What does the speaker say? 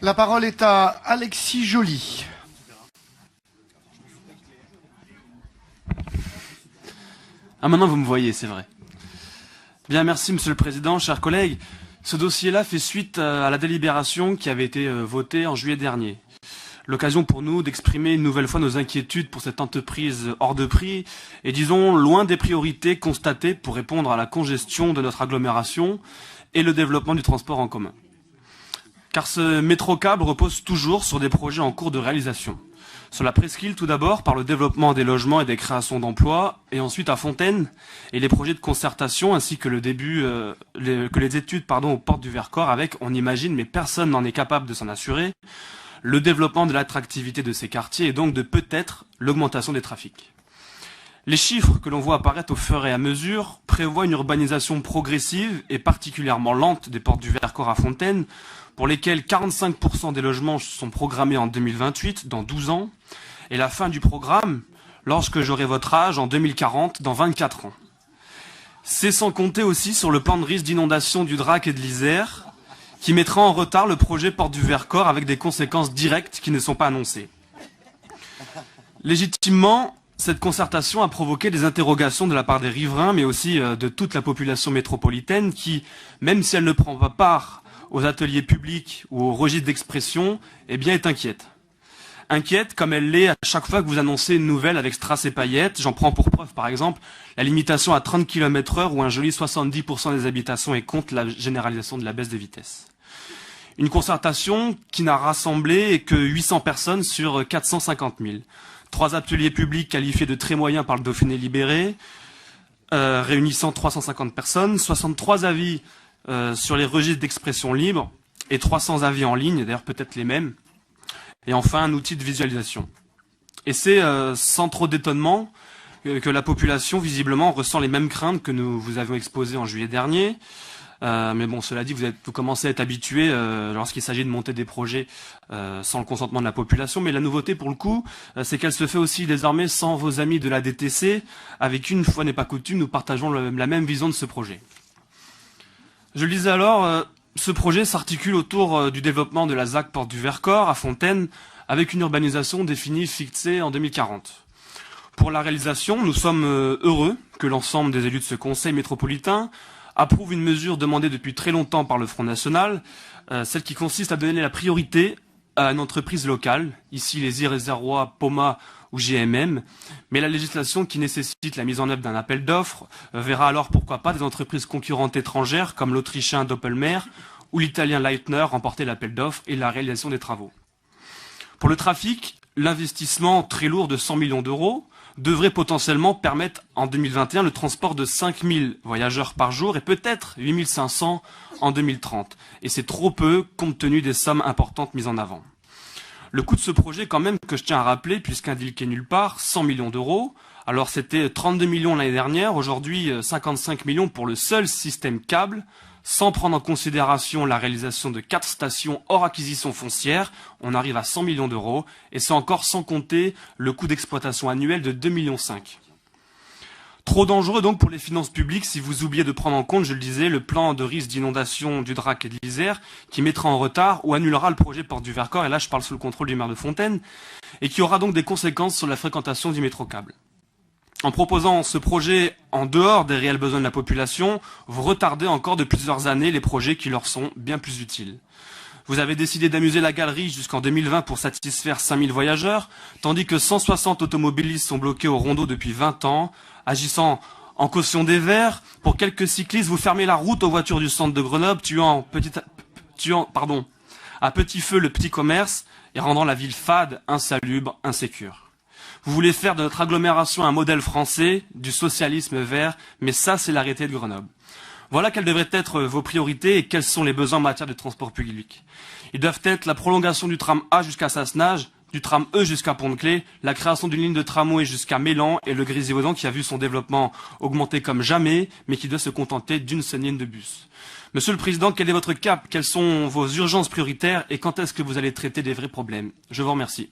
La parole est à Alexis Joly. Ah, maintenant vous me voyez, c'est vrai. Bien, merci Monsieur le Président, chers collègues. Ce dossier-là fait suite à la délibération qui avait été votée en juillet dernier. L'occasion pour nous d'exprimer une nouvelle fois nos inquiétudes pour cette entreprise hors de prix et disons loin des priorités constatées pour répondre à la congestion de notre agglomération et le développement du transport en commun. Car ce métrocable repose toujours sur des projets en cours de réalisation. Sur la presqu'île tout d'abord, par le développement des logements et des créations d'emplois, et ensuite à Fontaine, et les projets de concertation, ainsi que les études aux portes du Vercors avec, on imagine, mais personne n'en est capable de s'en assurer, le développement de l'attractivité de ces quartiers et donc de peut-être l'augmentation des trafics. Les chiffres que l'on voit apparaître au fur et à mesure prévoient une urbanisation progressive et particulièrement lente des portes du Vercors à Fontaine, pour lesquels 45% des logements sont programmés en 2028, dans 12 ans, et la fin du programme, lorsque j'aurai votre âge, en 2040, dans 24 ans. C'est sans compter aussi sur le plan de risque d'inondation du Drac et de l'Isère, qui mettra en retard le projet Porte du Vercors avec des conséquences directes qui ne sont pas annoncées. Légitimement, cette concertation a provoqué des interrogations de la part des riverains, mais aussi de toute la population métropolitaine qui, même si elle ne prend pas part aux ateliers publics ou aux registres d'expression, eh bien est inquiète. Inquiète comme elle l'est à chaque fois que vous annoncez une nouvelle avec strass et paillettes. J'en prends pour preuve, par exemple, la limitation à 30 km/h où un joli 70% des habitations est contre la généralisation de la baisse des vitesses. Une concertation qui n'a rassemblé que 800 personnes sur 450 000. 3 ateliers publics qualifiés de très moyens par le Dauphiné libéré, réunissant 350 personnes, 63 avis sur les registres d'expression libre et 300 avis en ligne, d'ailleurs peut-être les mêmes, et enfin un outil de visualisation. Et c'est sans trop d'étonnement que la population visiblement ressent les mêmes craintes que nous vous avions exposées en juillet dernier. Mais bon, cela dit, vous commencez à être habitué lorsqu'il s'agit de monter des projets sans le consentement de la population. Mais la nouveauté, pour le coup, c'est qu'elle se fait aussi désormais sans vos amis de la DTC, avec qui, une fois n'est pas coutume, nous partageons la même vision de ce projet. Je le disais alors, ce projet s'articule autour du développement de la ZAC Porte du Vercors à Fontaine, avec une urbanisation définie fixée en 2040. Pour la réalisation, nous sommes heureux que l'ensemble des élus de ce conseil métropolitain approuve une mesure demandée depuis très longtemps par le Front National, celle qui consiste à donner la priorité à une entreprise locale, ici les Irésérois, Poma ou GMM, mais la législation qui nécessite la mise en œuvre d'un appel d'offres verra alors pourquoi pas des entreprises concurrentes étrangères comme l'Autrichien Doppelmayr ou l'Italien Leitner remporter l'appel d'offres et la réalisation des travaux. Pour le trafic, l'investissement très lourd de 100 millions d'euros devrait potentiellement permettre en 2021 le transport de 5000 voyageurs par jour et peut-être 8500 en 2030. Et c'est trop peu compte tenu des sommes importantes mises en avant. Le coût de ce projet quand même que je tiens à rappeler, puisqu'indiqué nulle part, 100 millions d'euros. Alors c'était 32 millions l'année dernière, aujourd'hui 55 millions pour le seul système câble, sans prendre en considération la réalisation de 4 stations hors acquisition foncière, on arrive à 100 millions d'euros, et c'est encore sans compter le coût d'exploitation annuel de 2,5 millions. Trop dangereux donc pour les finances publiques si vous oubliez de prendre en compte, je le disais, le plan de risque d'inondation du Drac et de l'Isère, qui mettra en retard ou annulera le projet Porte du Vercors, et là je parle sous le contrôle du maire de Fontaine, et qui aura donc des conséquences sur la fréquentation du métrocable. En proposant ce projet en dehors des réels besoins de la population, vous retardez encore de plusieurs années les projets qui leur sont bien plus utiles. Vous avez décidé d'amuser la galerie jusqu'en 2020 pour satisfaire 5000 voyageurs, tandis que 160 automobilistes sont bloqués au rondeau depuis 20 ans, agissant en caution des Verts. Pour quelques cyclistes, vous fermez la route aux voitures du centre de Grenoble, tuant à petit feu le petit commerce et rendant la ville fade, insalubre, insécure. Vous voulez faire de notre agglomération un modèle français, du socialisme vert, mais ça c'est l'arrêté de Grenoble. Voilà quelles devraient être vos priorités et quels sont les besoins en matière de transport public. Ils doivent être la prolongation du tram A jusqu'à Sassenage, du tram E jusqu'à Pont-de-Clé, la création d'une ligne de tramway jusqu'à Mélan et le Grésivaudan qui a vu son développement augmenter comme jamais, mais qui doit se contenter d'une seule ligne de bus. Monsieur le Président, quel est votre cap? Quelles sont vos urgences prioritaires et quand est-ce que vous allez traiter des vrais problèmes? Je vous remercie.